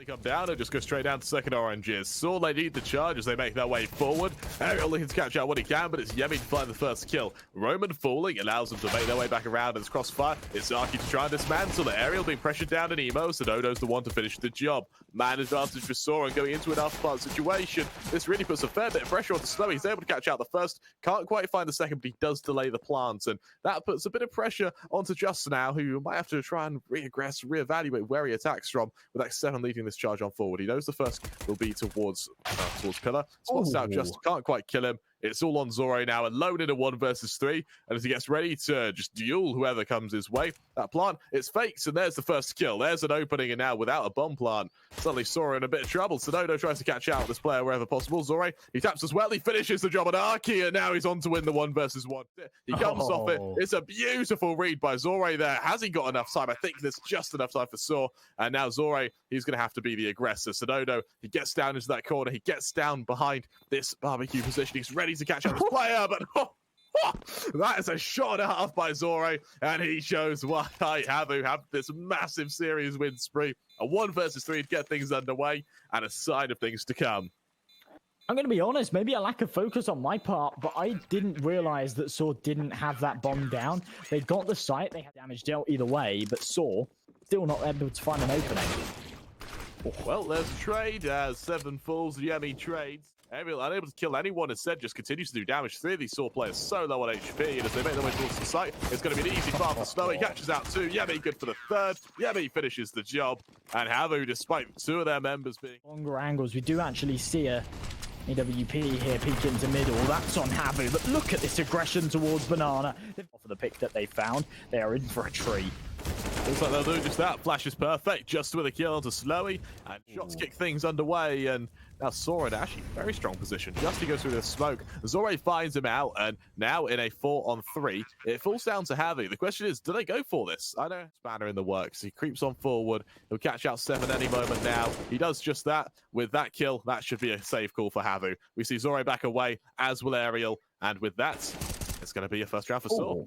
They come down and just go straight down to second oranges. Saw they need the charge as they make their way forward. Ariel looking to catch out what he can, but it's Jemi to find the first kill. Roman falling allows them to make their way back around as crossfire. It's Arki to try and dismantle it. Ariel being pressured down in emo, stadodo's the one to finish the job. Man advantage for Soren going into an after-part situation. This really puts a fair bit of pressure on the sLowi. He's able to catch out the first, can't quite find the second, but he does delay the plant, and that puts a bit of pressure onto Just now, who might have to try and reevaluate where he attacks from, with xseveN leading this charge on forward. He knows the first will be towards Pillar. Spots out Just, can't quite kill him. It's all on ZOREE now, alone in a 1 versus 3. And as he gets ready to just duel whoever comes his way, that plant, it's fakes, and there's the first kill. There's an opening, and now without a bomb plant, suddenly Soren in a bit of trouble. stadodo tries to catch out this player wherever possible. ZOREE, he taps as well. He finishes the job on arki, and now he's on to win the 1 versus 1. He comes off it. It's a beautiful read by ZOREE there. Has he got enough time? I think there's just enough time for Saw. And now ZOREE, he's going to have to be the aggressor. stadodo, he gets down into that corner. He gets down behind this barbecue position. He's ready to catch out this player. But that is a shot and a half by ZOREE, and he shows why HAVU have this massive series win spree. A 1 versus 3 to get things underway, and a sign of things to come. I'm going to be honest, maybe a lack of focus on my part, but I didn't realize that Saw didn't have that bomb down. They got the site, they had damage dealt either way, but Saw still not able to find an opening. Well, there's a trade as 7 falls. Jemi trades. Ariel unable to kill anyone, instead just continues to do damage. 3 of these Saw players so low on HP, and as they make their way towards the site, it's going to be an easy far for sLowi. Catches out 2. Jemi good for the 3rd. Jemi finishes the job, and HAVU, despite 2 of their members being longer angles, we do actually see a AWP here peek into middle. That's on HAVU, but look at this aggression towards Banana. For the pick that they found, they are in for a treat. Looks like they'll do just that. Flash is perfect, just with a kill onto sLowi, and shots kick things underway, and now Soren actually very strong position. Just he goes through the smoke. ZOREE finds him out, and now in a 4-on-3, it falls down to HAVU. The question is, do they go for this? I know Spanner in the works. He creeps on forward. He'll catch out sLowi any moment now. He does just that. With that kill, that should be a safe call for HAVU. We see ZOREE back away, as will Ariel, and with that, it's going to be a first round for Saw.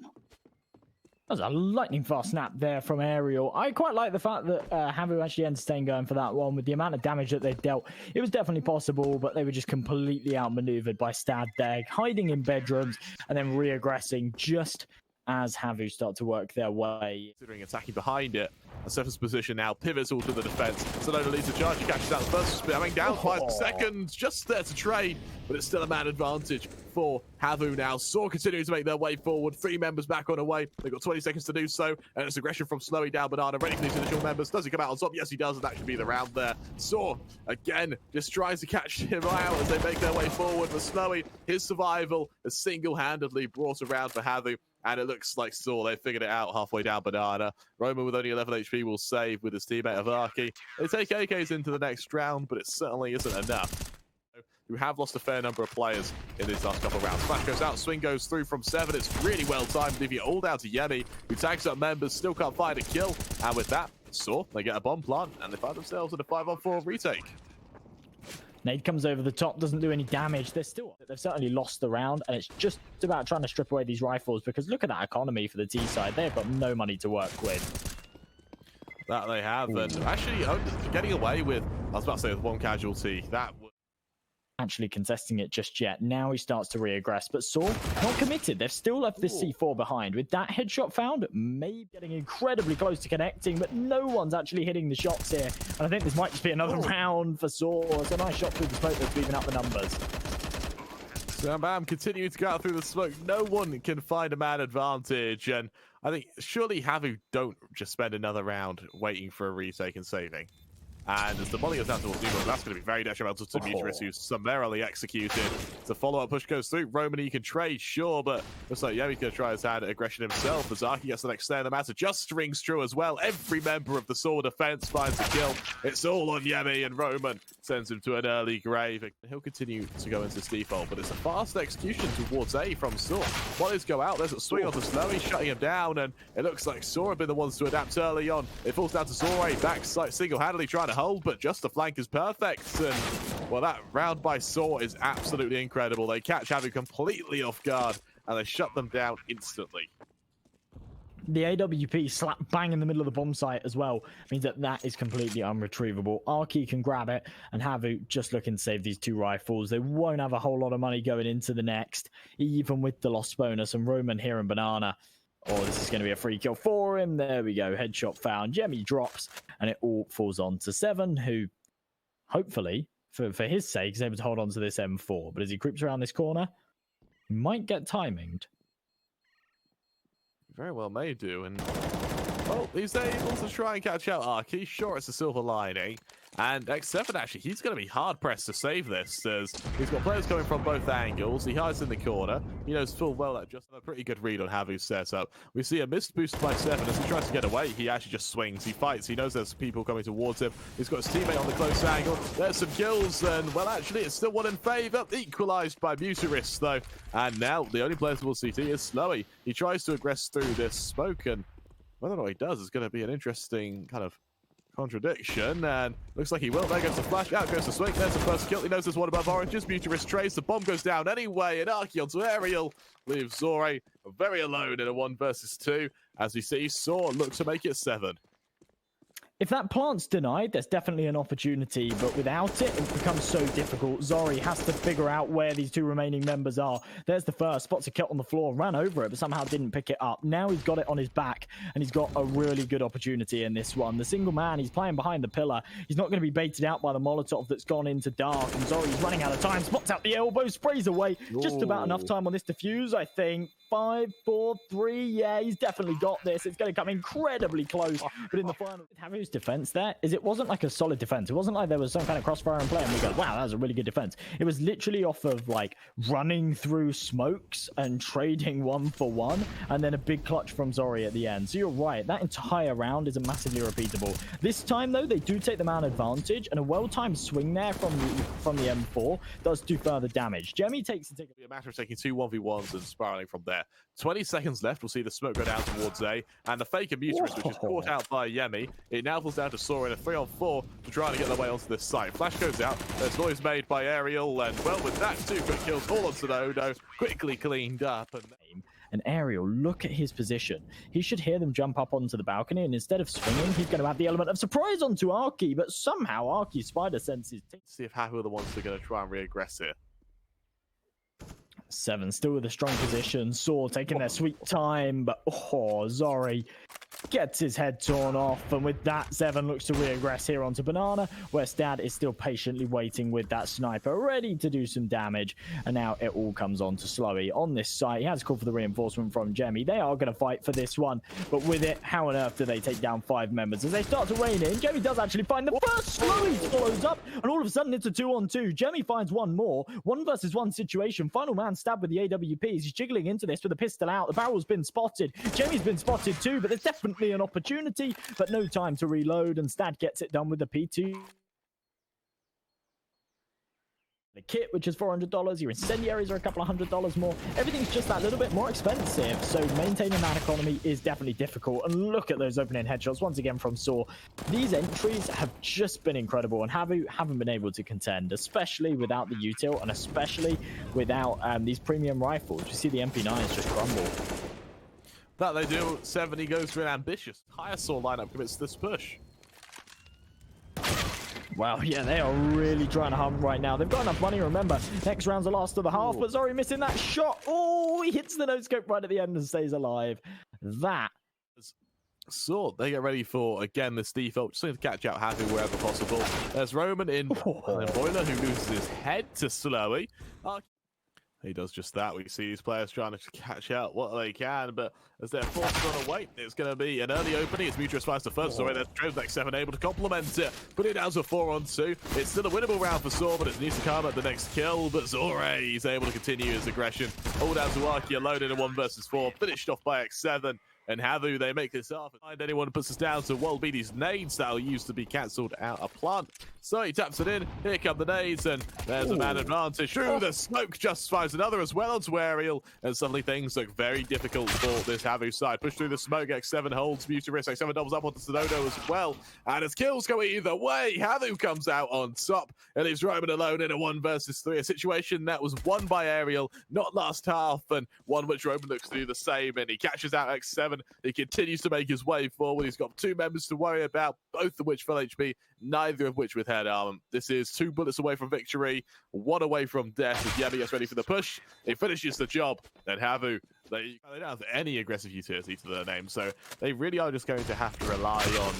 That was a lightning fast snap there from Ariel. I quite like the fact that HAVU actually entertained going for that one. With the amount of damage that they've dealt, it was definitely possible, but they were just completely outmaneuvered by stadodo, hiding in bedrooms and then re-aggressing just as HAVU start to work their way. Considering attacking behind it, a surface position now pivots all to the defense. stadodo leads the charge, he catches out the first, spamming down 5 seconds, just there to trade, but it's still a man advantage for HAVU now. Saw continuing to make their way forward. 3 members back on the way. They've got 20 seconds to do so, and it's aggression from sLowi down Banana, ready for these additional members. Does he come out on top? Yes, he does, and that should be the round there. Saw, again, just tries to catch him out as they make their way forward. For sLowi, his survival is single-handedly brought around for HAVU. And it looks like Saw, they figured it out halfway down Banana. Roman with only 11 HP will save with his teammate of arki. They take AKs into the next round, but it certainly isn't enough. We have lost a fair number of players in these last couple of rounds. Flash goes out, swing goes through from 7. It's really well timed, leaving it all down to Jemi, who tags up members, still can't find a kill. And with that, Saw, they get a bomb plant, and they find themselves in a 5-on-4 retake. Nade comes over the top, doesn't do any damage. They've certainly lost the round, and it's just about trying to strip away these rifles, because look at that economy for the T side. They've got no money to work with. That they have, and actually getting away with, I was about to say, with 1 casualty. That actually contesting it just yet. Now he starts to re-aggress, but Saw not committed. They've still left this C4 behind. With that headshot found, maybe getting incredibly close to connecting, but no one's actually hitting the shots here. And I think this might just be another round for Saw. It's a nice shot through the smoke that's leaving up the numbers. Bam continuing to go out through the smoke. No one can find a man advantage, and I think surely HAVU don't just spend another round waiting for a retake and saving. And as the volley goes down towards Niko, that's going to be very detrimental to MUTiRiS, who's summarily executed. The follow-up push goes through. Roman, he can trade, sure, but looks like Jemi's going to try his hand at aggression himself. As arki gets the next stay in the matter, just rings true as well. Every member of the Saw defense finds a kill. It's all on Jemi, and Roman sends him to an early grave. He'll continue to go into this default, but it's a fast execution towards A from Saw. Volleys go out, there's a swing onto sLowi, shutting him down, and it looks like Saw have been the ones to adapt early on. It falls down to ZOREE, backside single-handedly trying to hold, but just the flank is perfect. And well, that round by Saw is absolutely incredible. They catch HAVU completely off guard, and they shut them down instantly. The AWP slap bang in the middle of the bomb site as well means that that is completely unretrievable. Arki can grab it, and HAVU just looking to save these 2 rifles. They won't have a whole lot of money going into the next, even with the lost bonus and Roman here and Banana. Oh, this is going to be a free kill for him. There we go. Headshot found. Jemi drops, and it all falls on to sLowi, who hopefully, for his sake, is able to hold on to this M4. But as he creeps around this corner, he might get timinged. Very well may do, and well, he's able to try and catch out arki. Sure, it's a silver lining, and xseveN actually, he's going to be hard pressed to save this, as he's got players coming from both angles. He hides in the corner. He knows full well that just a pretty good read on HAVU's setup. We see a missed boost by sLowi as he tries to get away. He actually just swings. He fights. He knows there's people coming towards him. He's got his teammate on the close angle. There's some kills, and well, actually, it's still one in favor. Equalized by MUTiRiS though, and now the only player we'll CT is sLowi. He tries to aggress through this smoke, and whether or not he does is going to be an interesting kind of contradiction, and looks like he will. There goes the flash, out goes the swing, there's the first kill. He knows there's one above oranges. MUTiRiS trays, the bomb goes down anyway, and arki onto aerial leaves ZOREE very alone in a 1 versus 2. As we see, Saw look to make it 7. If that plant's denied, there's definitely an opportunity, but without it, it becomes so difficult. ZOREE has to figure out where these 2 remaining members are. There's the first, spots a kill on the floor, ran over it, but somehow didn't pick it up. Now he's got it on his back, and he's got a really good opportunity in this one. The single man, he's playing behind the pillar. He's not going to be baited out by the Molotov that's gone into dark, and ZOREE's running out of time, spots out the elbow, sprays away. Ooh. Just about enough time on this defuse, I think. 5, 4, 3, yeah, he's definitely got this. It's going to come incredibly close, but in the final, HAVU's defense there is it wasn't like a solid defense. It wasn't like there was some kind of crossfire in play and we go, wow, that was a really good defense. It was literally off of like running through smokes and trading 1 for 1, and then a big clutch from ZOREE at the end. So you're right, that entire round isn't massively repeatable. This time though, they do take the man advantage, and a well-timed swing there from the M4 does do further damage. Jemi takes it. It'll be a matter of taking 2 1v1s and spiraling from there. 20 seconds left. We'll see the smoke go down towards A, and the fake of MUTiRiS, which is caught out by Jemi. It now falls down to Saw in a 3-on-4 to try and get their way onto this site. Flash goes out. There's noise made by Aerial, and well, with that, 2 quick kills all on stadodo, quickly cleaned up. And Aerial, look at his position. He should hear them jump up onto the balcony, and instead of swinging, he's going to have the element of surprise onto arki, but somehow arki's spider senses. See if HAVU are the ones that are going to try and re-aggress here. sLowi still with a strong position. Saw taking their sweet time, but ZOREE gets his head torn off, and with that, sLowi looks to re-aggress here onto Banana, where Stad is still patiently waiting with that sniper, ready to do some damage, and now it all comes on to sLowi on this site. He has called for the reinforcement from Jemi. They are going to fight for this one, but with it, how on earth do they take down 5 members? As they start to rain in, Jemi does actually find the first. sLowi follows up, and all of a sudden it's a 2-on-2. Jemi finds one more. 1 versus 1 situation. Final man stabbed with the AWP. He's jiggling into this with a pistol out. The barrel's been spotted. Jemi's been spotted too, but there's definitely an opportunity, but no time to reload, and Stad gets it done with the P2. The kit, which is $400, your incendiaries are a couple of $100 more. Everything's just that little bit more expensive, so maintaining that economy is definitely difficult. And look at those opening headshots once again from Saw. These entries have just been incredible, and HAVU haven't been able to contend, especially without the util and especially without these premium rifles. You see the MP9s just crumble. That they do. sLowi goes for an ambitious higher Saw lineup, commits to this push. Wow, yeah, they are really trying to hunt right now. They've got enough money, remember. Next round's the last of the half, but ZOREE missing that shot. Oh, he hits the no-scope right at the end and stays alive. That. So they get ready for, again, this default. Just going to catch out HAVU wherever possible. There's Roman in, and then Boiler, who loses his head to sLowi. He does just that. We see these players trying to catch out what they can, but as they're forced on a wait, it's going to be an early opening. It's MUTiRiS finds the first story. There's xseveN able to complement it, put it down to a 4-on-2. It's still a winnable round for Saw, but it needs to come at the next kill. But ZOREE is able to continue his aggression. All down to arki alone in a 1 versus 4, finished off by xseveN. And HAVU, they make this off. Find anyone who puts us down, so will be these nades that'll use to be cancelled out of plant. So he taps it in. Here come the nades, and there's a man advantage. Through the smoke, just finds another as well onto aerial, and suddenly things look very difficult for this HAVU side. Push through the smoke. xseveN holds MUTiRiS. xseveN doubles up onto stadodo as well, and as kills go either way, HAVU comes out on top and leaves Roman alone in a 1 versus 3. A situation that was won by aerial, not last half, and one which Roman looks to do the same, and he catches out xseveN. Roman. He continues to make his way forward. He's got 2 members to worry about, both of which full HP, neither of which with head armor. This is 2 bullets away from victory, 1 away from death. As Yemi gets ready for the push, he finishes the job. Then HAVU, they don't have any aggressive utility to their name, so they really are just going to have to rely on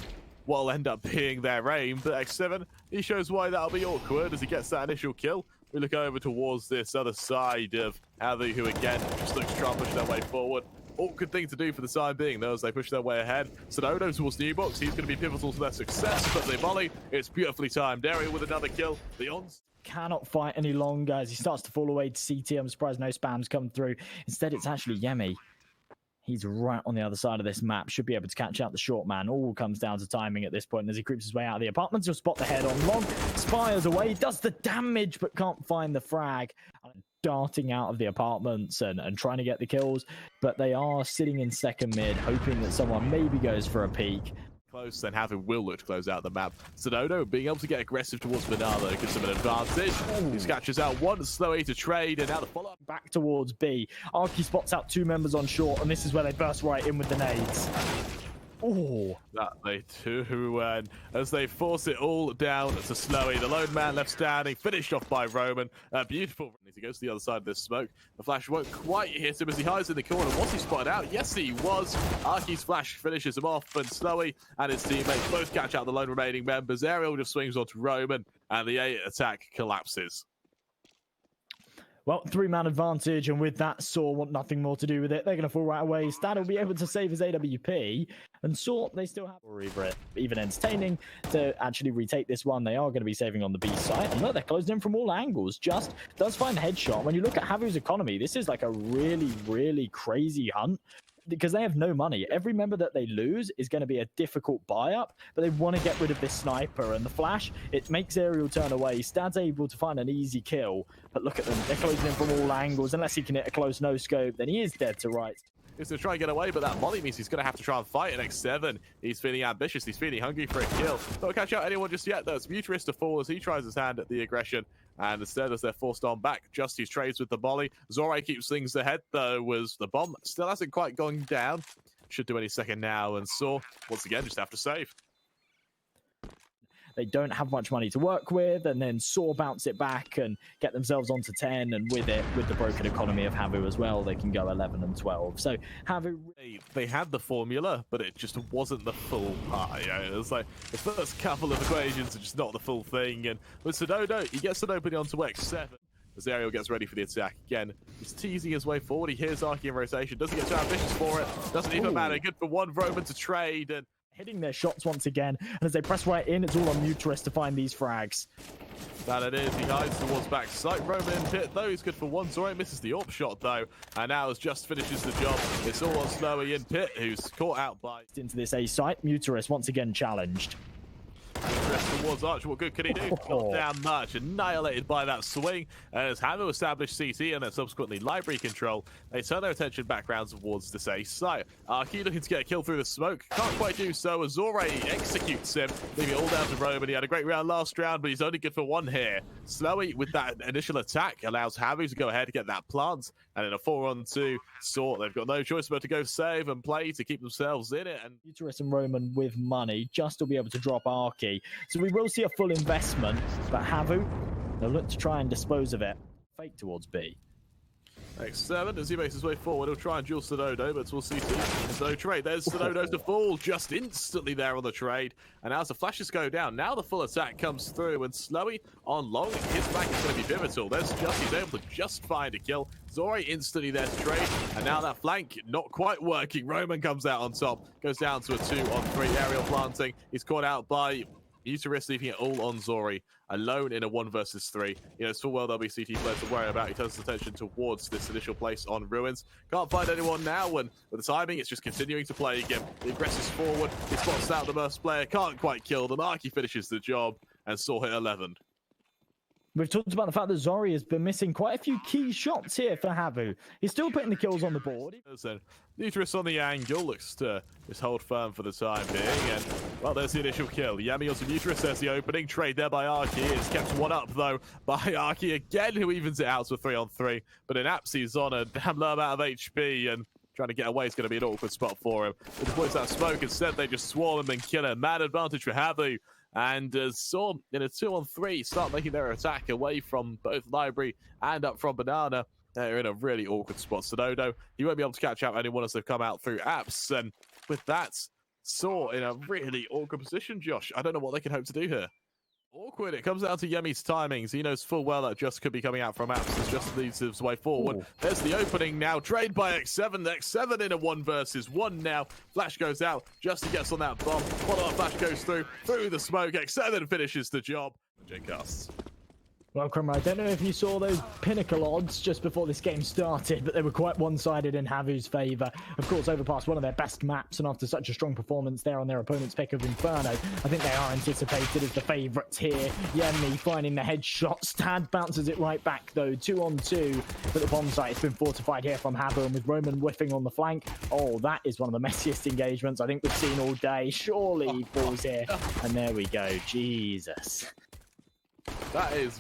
what'll end up being their aim. But xseveN, he shows why that'll be awkward as he gets that initial kill. We look over towards this other side of HAVU, who again just looks to try and push their way forward. Awkward thing to do for the time being, though, as they push their way ahead. stadodo towards New Box, he's going to be pivotal to their success, but they volley. It's beautifully timed. Ariel with another kill. The ons cannot fight any longer as he starts to fall away to CT. I'm surprised no spams come through. Instead, it's actually Yemi. He's right on the other side of this map. Should be able to catch out the short man. All comes down to timing at this point. And as he creeps his way out of the apartments, he'll spot the head on long. Spires away, does the damage, but can't find the frag. Darting out of the apartments and trying to get the kills. But they are sitting in second mid, hoping that someone maybe goes for a peek. Close, then HAVU will look to close out the map. stadodo being able to get aggressive towards Bernardo gives him an advantage. He scratches out 1, sLowi to trade, and now the follow-up. Back towards B. Arki spots out 2 members on short, and this is where they burst right in with the nades. Oh, that they do, and as they force it all down to sLowi, the lone man left standing, finished off by Roman. Beautiful. He goes to the other side of this smoke. The flash won't quite hit him as he hides in the corner. Was he spotted out? Yes, he was. Arki's flash finishes him off, and sLowi and his teammates both catch out the lone remaining members. Ariel just swings onto Roman, and the A attack collapses. Well, 3-man advantage, and with that, Saw want nothing more to do with it. They're going to fall right away. Stad will be able to save his AWP, and Saw, they still have even entertaining to actually retake this one. They are going to be saving on the B site, and look, they're closing in from all angles. Just does find a headshot. When you look at HAVU's economy, this is like a really, really crazy hunt, because they have no money. Every member that they lose is going to be a difficult buy-up, but they want to get rid of this sniper. And the flash, it makes Ariel turn away. Stad's able to find an easy kill, but look at them. They're closing in from all angles. Unless he can hit a close no-scope, then he is dead to rights. He's going to try and get away, but that molly means he's going to have to try and fight an xseveN. He's feeling ambitious. He's feeling hungry for a kill. Don't catch out anyone just yet, though. It's MUTiRiS to fall as he tries his hand at the aggression. And instead, as they're forced on back, Justy's trades with the volley. ZOREE keeps things ahead, though, was the bomb. Still hasn't quite gone down. Should do any second now. And Saw, once again, just have to save. They don't have much money to work with, and then Saw bounce it back and get themselves onto 10, and with it, with the broken economy of HAVU as well, they can go 11 and 12. So HAVU, they had the formula, but it just wasn't the full pie. You know, it was like the first couple of equations are just not the full thing. And with stadodo, he gets it opening onto xseveN. As Ariel gets ready for the attack again, he's teasing his way forward. He hears arki in rotation, doesn't get too ambitious for it, doesn't even matter. Good for 1 Roman to trade, and hitting their shots once again. And as they press right in, it's all on MUTiRiS to find these frags. That it is. He hides towards back sight. Roman in pit, though. He's good for 1. ZOREE misses the AWP shot, though. And now as Just finishes the job, it's all on sLowi in pit, who's caught out by into this A site. MUTiRiS once again challenged. Towards Arch, what good could he do? Got down much, annihilated by that swing. As HAVU established CT and then subsequently library control, they turn their attention back round towards this A site. Arki looking to get a kill through the smoke, can't quite do so as ZOREE executes him, leaving it all down to Roman. He had a great round last round, but he's only good for 1 here. sLowi with that initial attack allows HAVU to go ahead and get that plant, and in a 4-on-2 sort, they've got no choice but to go save and play to keep themselves in it. And MUTiRiS and Roman with money, just to be able to drop Arki. So we will see a full investment, but HAVU, they'll look to try and dispose of it. Fake towards B. xseveN, as he makes his way forward, he'll try and duel stadodo, but we'll see. There's no trade. There's stadodo to fall just instantly there on the trade. And as the flashes go down, now the full attack comes through, and sLowi on long, his back is going to be pivotal. There's just, he's able to just find a kill. ZOREE instantly there to trade, and now that flank not quite working. Roman comes out on top, goes down to a 2-on-3 aerial planting. He's caught out by MUTiRiS, leaving it all on ZOREE, alone in a 1 versus 3. You know, it's full well there'll be CT players to worry about. He turns his attention towards this initial place on Ruins. Can't find anyone now, and with the timing, it's just continuing to play again. He aggresses forward, he spots out the burst player, can't quite kill them. Arki finishes the job, and Saw hit 11. We've talked about the fact that ZOREE has been missing quite a few key shots here for HAVU. He's still putting the kills on the board. MUTiRiS on the angle, looks to just hold firm for the time being, and well, there's the initial kill. Yemi onto MUTiRiS, there's the opening. Trade there by Arki. It's kept 1 up, though, by Arki again, who evens it out to a 3-on-3. But in Apps, he's on a damn low amount of HP, and trying to get away is going to be an awkward spot for him. With the points out smoke, instead they just swarm him and kill him. Mad advantage for HAVU. And Saw in a 2-on-3 start making their attack away from both Library and up from Banana. They're in a really awkward spot. stadodo, he won't be able to catch out anyone as they've come out through apps. And with that, Saw in a really awkward position, Josh. I don't know what they can hope to do here. Awkward. It comes down to Yemi's timings. He knows full well that Just could be coming out from apps as Just leads his way forward. Ooh. There's the opening now. Trade by xseveN. xseveN in a 1 versus 1 now. Flash goes out. Just gets on that bomb. Follow-up flash goes through the smoke. xseveN finishes the job. J-Casts. Well, KRIMZ, I don't know if you saw those Pinnacle odds just before this game started, but they were quite one-sided in HAVU's favour. Of course, Overpass, one of their best maps, and after such a strong performance there on their opponent's pick of Inferno, I think they are anticipated as the favourites here. Jemi finding the headshot. Stad bounces it right back, though. 2-on-2, but the bomb site has been fortified here from HAVU, and with Roman whiffing on the flank. Oh, that is one of the messiest engagements I think we've seen all day. Surely he falls here, and there we go. Jesus. That is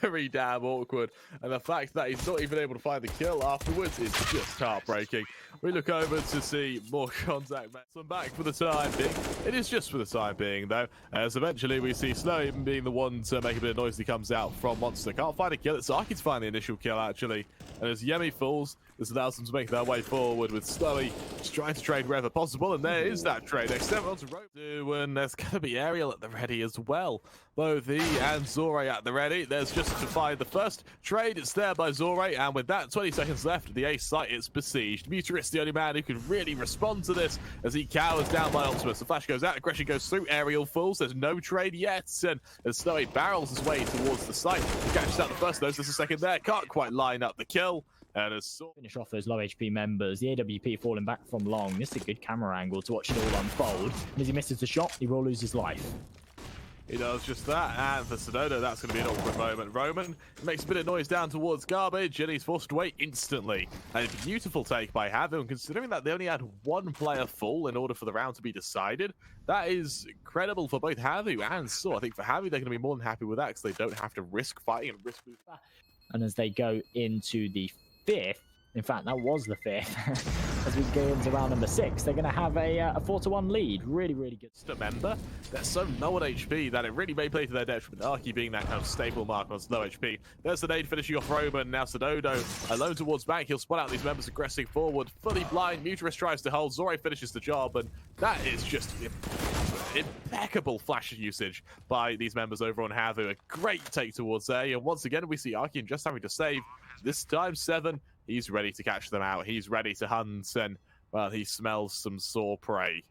very damn awkward, and the fact that he's not even able to find the kill afterwards is just heartbreaking. We look over to see more contact. I'm back for the time being. It is just for the time being, though, as eventually we see sLowi being the one to make a bit of noise. He comes out from Monster. Can't find a kill. It's arki to find the initial kill, actually. And as Jemi falls, this allows them to make their way forward with sLowi just trying to trade wherever possible. And there is that trade. xseveN onto ropz, and there's going to be Aerial at the ready as well. Both he and ZOREE at the ready. There's just to find the first trade. It's there by ZOREE, and with that, 20 seconds left, the A site is besieged. MUTiRiS, the only man who can really respond to this as he cowers down by Optimus. The flash goes out, aggression goes through, Aerial falls. There's no trade yet, and as sLowi barrels his way towards the site, he catches out the first of those. There's a second there. Can't quite line up the kill. And as finish off those low HP members, the AWP falling back from long. This is a good camera angle to watch it all unfold. And as he misses the shot, he will lose his life. He does just that, and for stadodo, that's going to be an awkward moment. Roman makes a bit of noise down towards garbage, and he's forced away instantly. And a beautiful take by HAVU, and considering that they only had 1 player full in order for the round to be decided, that is incredible for both HAVU and Saw. I think for HAVU, they're going to be more than happy with that, because they don't have to risk fighting and risk moving. And as they go into the 5th, in fact, that was the 5th. As we go into round number 6, they're going to have a 4-1 lead. Really, really good. Remember, they're so low on HP that it really may play to their detriment. Arki being that kind of staple mark on low HP. There's the nade finishing off Roman. Now stadodo alone towards back. He'll spot out these members aggressing forward. Fully blind. MUTiRiS tries to hold. ZOREE finishes the job, and that is just impeccable flash usage by these members over on HAVU. A great take towards A, and once again we see arki just having to save. This time sLowi, he's ready to catch them out. He's ready to hunt, and well, he smells some sore prey.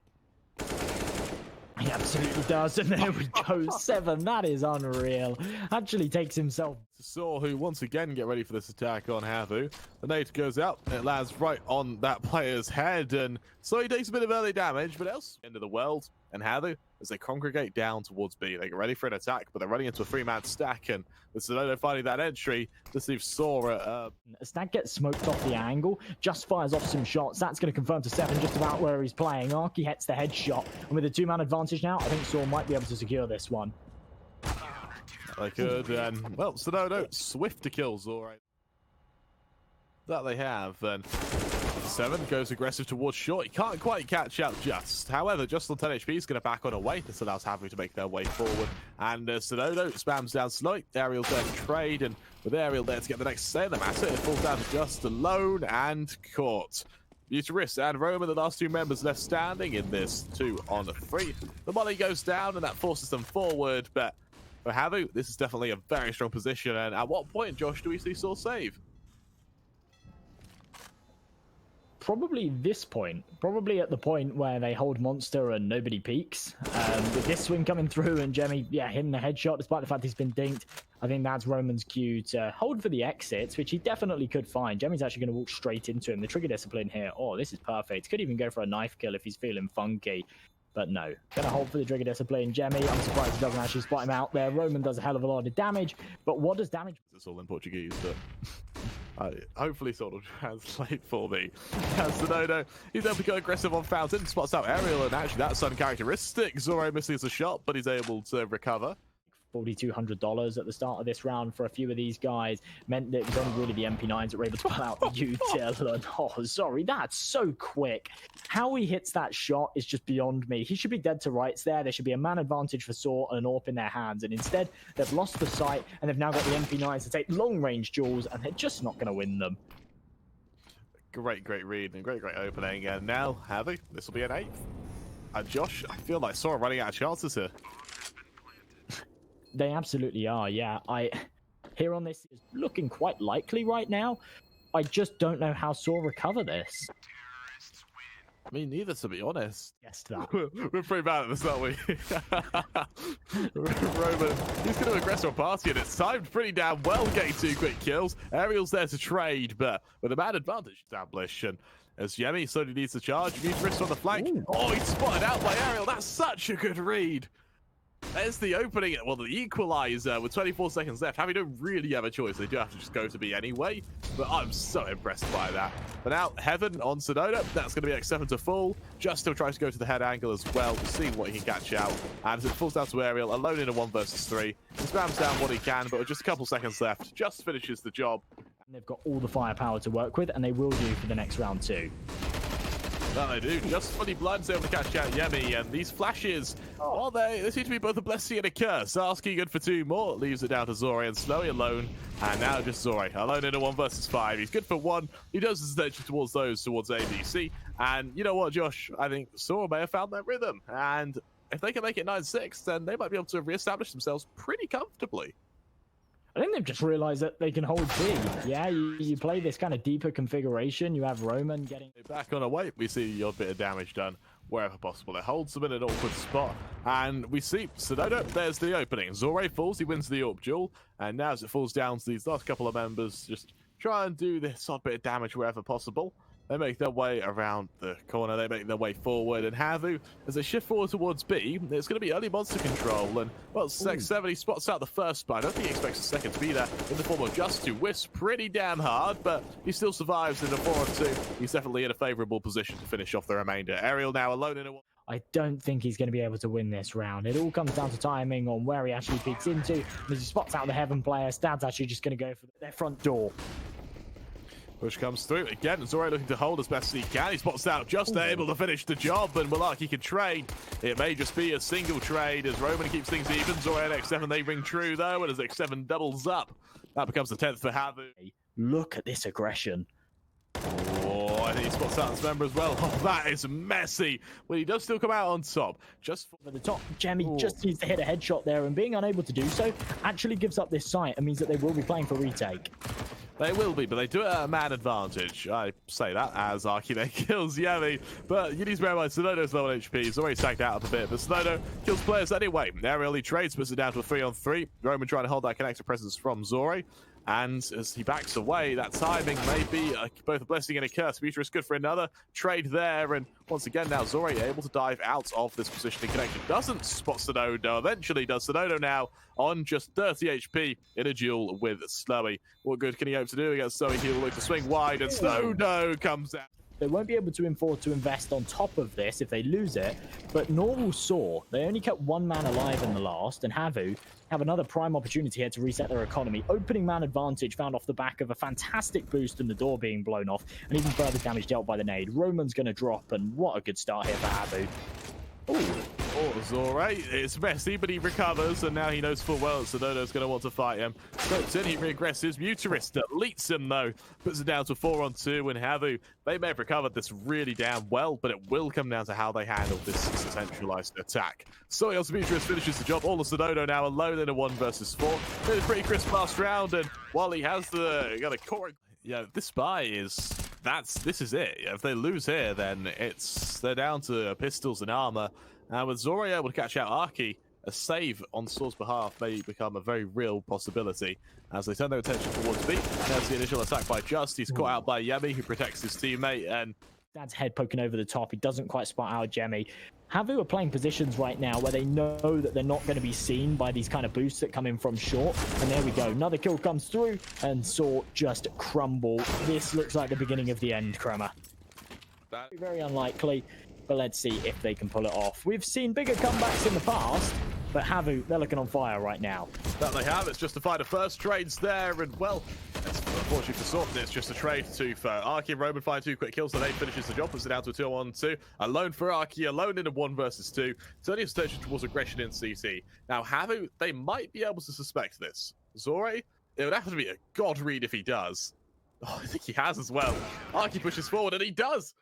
He absolutely does, and there we go. sLowi, that is unreal. Actually takes himself. Saw, who once again get ready for this attack on HAVU. The nade goes out, and it lands right on that player's head, and so he takes a bit of early damage, but else, end of the world. And HAVU, as they congregate down towards B, they get ready for an attack, but they're running into a 3-man stack, and with stadodo finding that entry, this leaves Saw Stag gets smoked off the angle, just fires off some shots. That's going to confirm to sLowi just about where he's playing. arki hits the headshot, and with a 2-man advantage now, I think Saw might be able to secure this one. They could, and well, stadodo swift to kill ZOREE. That they have, and xseveN goes aggressive towards short. He can't quite catch out Just. However, Just on 10 HP is going to back on away. This allows HAVU to make their way forward. And stadodo spams down sLowi. Aerial's there to trade, and with Aerial there to get the next save, the matter, it falls down to Just alone and caught. MUTiRiS and Roman, the last 2 members left standing in this 2-on-3. The molly goes down, and that forces them forward, but for HAVU, this is definitely a very strong position. And at what point, Josh, do we see Saw save? Probably this point. Probably at the point where they hold Monster and nobody peeks. With this swing coming through and Jemi, hitting the headshot despite the fact he's been dinked. I think that's Roman's cue to hold for the exits, which he definitely could find. Jemi's actually going to walk straight into him. The trigger discipline here. Oh, this is perfect. Could even go for a knife kill if he's feeling funky. But no, gonna hold for the trigger discipline. Jemi, I'm surprised he doesn't actually spot him out there. Roman does a hell of a lot of damage, but what does damage? It's all in Portuguese, but hopefully sort of translate for me. stadodo, he's able to go aggressive on Fountain, spots out Aerial, and actually that's uncharacteristic. ZOREE misses a shot, but he's able to recover. $4,200 at the start of this round for a few of these guys meant that it was only really the MP9s that were able to pull out the util. Oh, sorry, that's so quick. How he hits that shot is just beyond me. He should be dead to rights there. There should be a man advantage for Saw and an AWP in their hands, and instead they've lost the sight and they've now got the MP9s to take long-range duels, and they're just not going to win them. Great read and great opening, and now HAVU, this will be an 8th. And Josh, I feel like Saw are running out of chances here. They absolutely are, yeah. Here on this is looking quite likely right now. I just don't know how Saw recover this. Me neither, to be honest. Yes, that. We're pretty bad at this, aren't we? Roman, he's going to aggress on party, and it's timed pretty damn well, getting 2 quick kills. Aerial's there to trade, but with a man advantage established. And as jemi slowly needs to charge, MUTiRiS on the flank. Ooh. Oh, he's spotted out by Aerial. That's such a good read. There's the opening, well, the equalizer with 24 seconds left. HAVU don't really have a choice. They do have to just go to B anyway, but I'm so impressed by that. But now, heaven on stadodo. That's going to be xseveN to full. Just still tries to go to the head angle as well, seeing what he can catch out. And as it falls down to Aerial, alone in a 1 versus 3. He spams down what he can, but with just a couple seconds left, just finishes the job. And they've got all the firepower to work with, and they will do for the next round too. That they do. Just fully blind's able to catch out jemi, and these flashes, well, they seem to be both a blessing and a curse. arki good for 2 more, leaves it down to ZOREE and sLowi alone, and now just ZOREE alone in a 1 versus 5. He's good for 1. He does his attention towards ABC, and you know what, Josh? I think Saw may have found their rhythm, and if they can make it 9-6, then they might be able to reestablish themselves pretty comfortably. I think they've just realized that they can hold B. Yeah, you play this kind of deeper configuration. You have Roman getting back on away. We see your bit of damage done wherever possible. It holds them in an awkward spot, and we see stadodo. There's the opening. ZOREE falls. He wins the AWP duel, and now as it falls down to these last couple of members, just try and do this odd bit of damage wherever possible. They make their way around the corner, they make their way forward, and HAVU, as they shift forward towards B, it's going to be early monster control, and, well, xseveN, he spots out the first, but I don't think he expects the second to be there, in the form of just 2 whiffs pretty damn hard, but he still survives in the 4-2. He's definitely in a favourable position to finish off the remainder. Aerial now alone in a... I don't think he's going to be able to win this round. It all comes down to timing on where he actually peeks into, and as he spots out the heaven player, Stad's actually just going to go for their front door. Push comes through again. ZOREE looking to hold as best he can. He spots out, just able to finish the job, and arki can trade. It may just be a single trade as Roman keeps things even. ZOREE and xseveN, they ring true though, and as xseveN doubles up, that becomes the 10th for HAVU. Look at this aggression. Oh, I think he spots out his member as well. Oh, that is messy. Well, he does still come out on top. Just for the top, jemi just needs to hit a headshot there, and being unable to do so actually gives up this sight and means that they will be playing for retake. They will be, but they do it at a man advantage. I say that as arki then kills jemi, but you need to bear in mind stadodo's low on HP. He's already tagged out a bit, but stadodo kills players anyway. Aerial he trades, puts it down to a 3-on-3. Roman trying to hold that connector presence from ZOREE. And as he backs away, that timing may be both a blessing and a curse. MUTiRiS good for another trade there. And once again, now ZOREE able to dive out of this positioning connection. Doesn't spot stadodo. Eventually does. stadodo now on just 30 HP in a duel with sLowi. What good can he hope to do against sLowi? He'll look to swing wide, and stadodo comes out. They won't be able to afford to invest on top of this if they lose it, but nor will Saw. They only kept 1 man alive in the last, and HAVU have another prime opportunity here to reset their economy. Opening man advantage found off the back of a fantastic boost and the door being blown off, and even further damage dealt by the nade. Roman's going to drop, and what a good start here for HAVU. Oh, ZOREE, it's messy, but he recovers, and now he knows full well that stadodo's going to want to fight him. Scopes in, he regresses. MUTiRiS deletes him, though. Puts it down to 4-on-2, and HAVU, they may have recovered this really damn well, but it will come down to how they handle this centralized attack. So MUTiRiS finishes the job. All of stadodo now alone in a 1 versus 4. It's a pretty crisp last round, and while he has got a core... Yeah, this buy is... This is it. If they lose here, then they're down to pistols and armor. And with ZOREE able to catch out arki, a save on Saw's behalf may become a very real possibility as they turn their attention towards B. There's the initial attack by Just. He's caught out by jemi, who protects his teammate, and Dad's head poking over the top. He doesn't quite spot out jemi. HAVU are playing positions right now where they know that they're not going to be seen by these kind of boosts that come in from short. And there we go. Another kill comes through, and Saw just crumble. This looks like the beginning of the end, Kremer. Very unlikely, but let's see if they can pull it off. We've seen bigger comebacks in the past, But HAVU, they're looking on fire right now. That they have. It's just to find the first trades there, and well, it's unfortunately for Sorten, it's just a trade to for arki and Roman find 2 quick kills, so they finishes the job, puts it down to a 2-on-2. Alone for arki, alone in a 1 versus 2. Turning his attention towards aggression in CT. Now HAVU, they might be able to suspect this. ZOREE, it would have to be a god read if he does. Oh, I think he has as well. arki pushes forward, and he does.